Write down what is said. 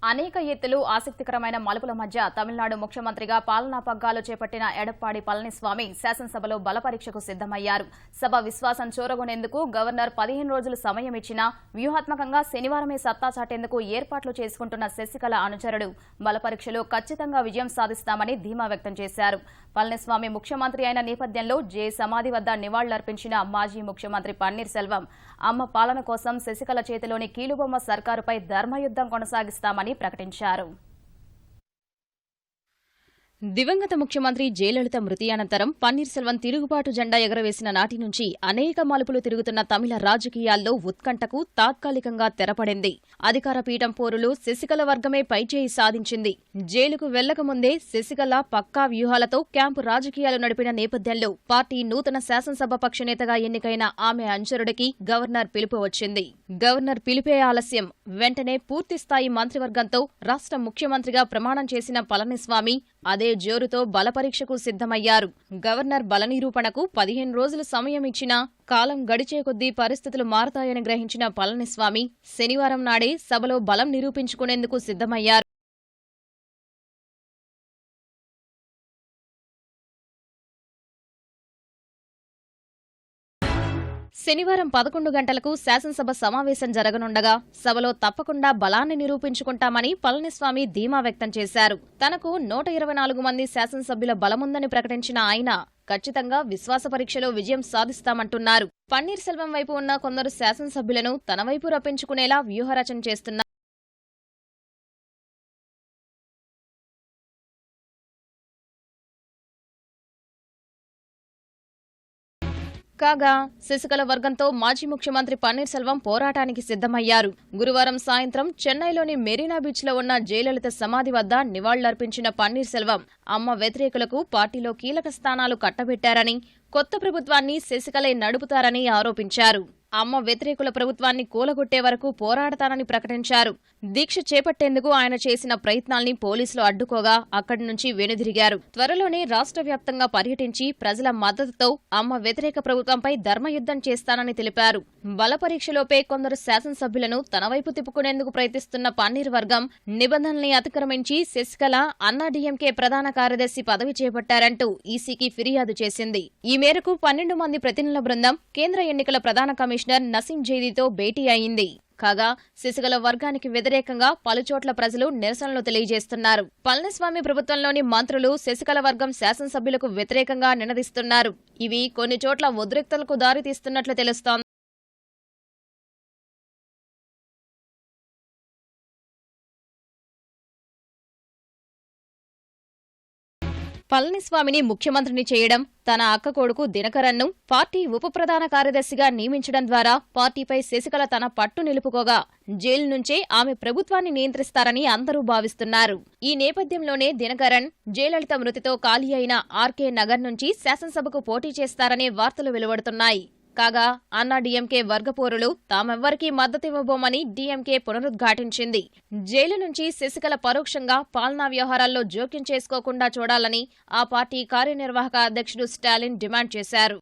అనేక ఎత్తులు ఆసక్తికరమైన మలుపుల మధ్య తమిళనాడు ముఖ్యమంత్రిగా పాలనా పగ్గాలు చేపట్టిన ఎడప్పాడి పళనిస్వామి శాసనసభలో బలపరీక్షకు సిద్దమయ్యారు. సభ విశ్వాసం చూరగొనేందుకు గవర్నర్ 15 రోజులు సమయం ఇచ్చినా వ్యూహాత్మకంగా శనివారమే సత్తా చాటేందుకు ఏర్పాట్లు చేసుకుంటున్న శశికళ అనుచరుడు బలపరీక్షలో ఖచ్చితంగా విజయం సాధిస్తామని ధీమా వ్యక్తం చేశారు. పళనిస్వామి ముఖ్యమంత్రి అయిన నేపథ్యంలో జే సమాధి వద్ద నివాళులర్పించిన మాజీ ముఖ్యమంత్రి పన్నీర్ సెల్వం అమ్మ పాలన కోసం శశికళ చేతిలోని కీలుబొమ్మ సర్కారుపై ధర్మయుద్ధం కొనసాగిస్తామని ప్రకటించారు. దివంగత ముఖ్యమంత్రి జయలలిత మృతి అనంతరం పన్నీర్ సెల్వం తిరుగుబాటు జెండా ఎగరవేసిన నాటి నుంచి అనేక మలుపులు తిరుగుతున్న తమిళ రాజకీయాల్లో ఉత్కంఠకు తాత్కాలికంగా తెరపడింది. అధికార పీఠం పోరులు శశికళ వర్గమే పైచేయి సాధించింది. జైలుకు వెళ్లకముందే శశికళ పక్కా వ్యూహాలతో క్యాంపు రాజకీయాలు నడిపిన నేపథ్యంలో పార్టీ నూతన శాసనసభ పక్షనేతగా ఎన్నికైన ఆమె అనుచరుడికి గవర్నర్ పిలుపు వచ్చింది. గవర్నర్ పిలిపే ఆలస్యం. వెంటనే పూర్తిస్థాయి మంత్రివర్గంతో రాష్ట్ర ముఖ్యమంత్రిగా ప్రమాణం చేసిన పళనిస్వామి అదే జోరుతో బలపరీక్షకు సిద్దమయ్యారు. గవర్నర్ బల నిరూపణకు 15 రోజులు సమయం ఇచ్చినా కాలం గడిచే కొద్దీ పరిస్థితులు మారతాయని గ్రహించిన పళనిస్వామి శనివారం నాడే సభలో బలం నిరూపించుకునేందుకు సిద్దమయ్యారు. శనివారం 11 గంటలకు శాసనసభ సమావేశం జరగనుండగా సభలో తప్పకుండా బలాన్ని నిరూపించుకుంటామని పళనిస్వామి ధీమా వ్యక్తం చేశారు. తనకు 124 మంది శాసనసభ్యుల బలముందని ప్రకటించిన ఆయన ఖచ్చితంగా విశ్వాస పరీక్షలో విజయం సాధిస్తామంటున్నారు. పన్నీర్ సెల్వం వైపు ఉన్న కొందరు శాసనసభ్యులను తన వైపు రప్పించుకునేలా వ్యూహరచన చేస్తున్నారు. కాగా శశికళ వర్గంతో మాజీ ముఖ్యమంత్రి పన్నీర్ సెల్వం పోరాటానికి సిద్దమయ్యారు. గురువారం సాయంత్రం చెన్నైలోని మెరీనా బీచ్లో ఉన్న జయలలిత సమాధి వద్ద నివాళులర్పించిన పన్నీర్ సెల్వం అమ్మ వ్యతిరేకులకు పార్టీలో కీలక స్థానాలు కట్టబెట్టారని, కొత్త ప్రభుత్వాన్ని శశికళే నడుపుతారని ఆరోపించారు. అమ్మ వ్యతిరేకుల ప్రభుత్వాన్ని కూలగొట్టే వరకు పోరాడతానని ప్రకటించారు. దీక్ష చేపట్టేందుకు ఆయన చేసిన ప్రయత్నాల్ని పోలీసులు అడ్డుకోగా అక్కడి నుంచి వెనుదిరిగారు. త్వరలోనే రాష్ట్ర వ్యాప్తంగా పర్యటించి ప్రజల మద్దతుతో అమ్మ వ్యతిరేక ప్రభుత్వంపై ధర్మయుద్ధం చేస్తానని తెలిపారు. బలపరీక్షలోపే కొందరు శాసనసభ్యులను తన వైపు తిప్పుకునేందుకు ప్రయత్నిస్తున్న పన్నీర్ వర్గం నిబంధనల్ని అతిక్రమించి శశికళ అన్నాడీఎంకే ప్రధాన కార్యదర్శి పదవి చేపట్టారంటూ ఈసీకి ఫిర్యాదు చేసింది. ఈ మేరకు 12 మంది ప్రతినిధుల బృందం కేంద్ర ఎన్నికల ప్రధాన కమిషనర్ నసీం జైదీతో భేటీ అయింది. కాగా శశికళ వర్గానికి వ్యతిరేకంగా పలుచోట్ల ప్రజలు నిరసనలు తెలియజేస్తున్నారు. పళనిస్వామి ప్రభుత్వంలోని మంత్రులు శశికళ వర్గం శాసనసభ్యులకు వ్యతిరేకంగా నినదిస్తున్నారు. ఇవి కొన్ని చోట్ల ఉద్రిక్తలకు దారితీస్తున్నట్లు తెలుస్తోంది. పళనిస్వామిని ముఖ్యమంత్రిని చేయడం, తన అక్క కొడుకు దినకరన్ను పార్టీ ఉప ప్రధాన కార్యదర్శిగా నియమించడం ద్వారా పార్టీపై శశికళ తన పట్టు నిలుపుకోగా జైలు నుంచే ఆమె ప్రభుత్వాన్ని నియంత్రిస్తారని అందరూ భావిస్తున్నారు. ఈ నేపథ్యంలోనే దినకరన్ జయలలిత మృతితో ఖాళీ అయిన ఆర్కే నగర్ నుంచి శాసనసభకు పోటీ చేస్తారనే వార్తలు వెలువడుతున్నాయి. కాగా అన్నాడీఎంకే వర్గపోరులు తామెవ్వరికీ మద్దతివ్వబోమని డీఎంకే పునరుద్ఘాటించింది. జైలు నుంచి శశికళ పరోక్షంగా పాలనా వ్యవహారాల్లో జోక్యం చేసుకోకుండా చూడాలని ఆ పార్టీ కార్యనిర్వాహక అధ్యక్షుడు స్టాలిన్ డిమాండ్ చేశారు.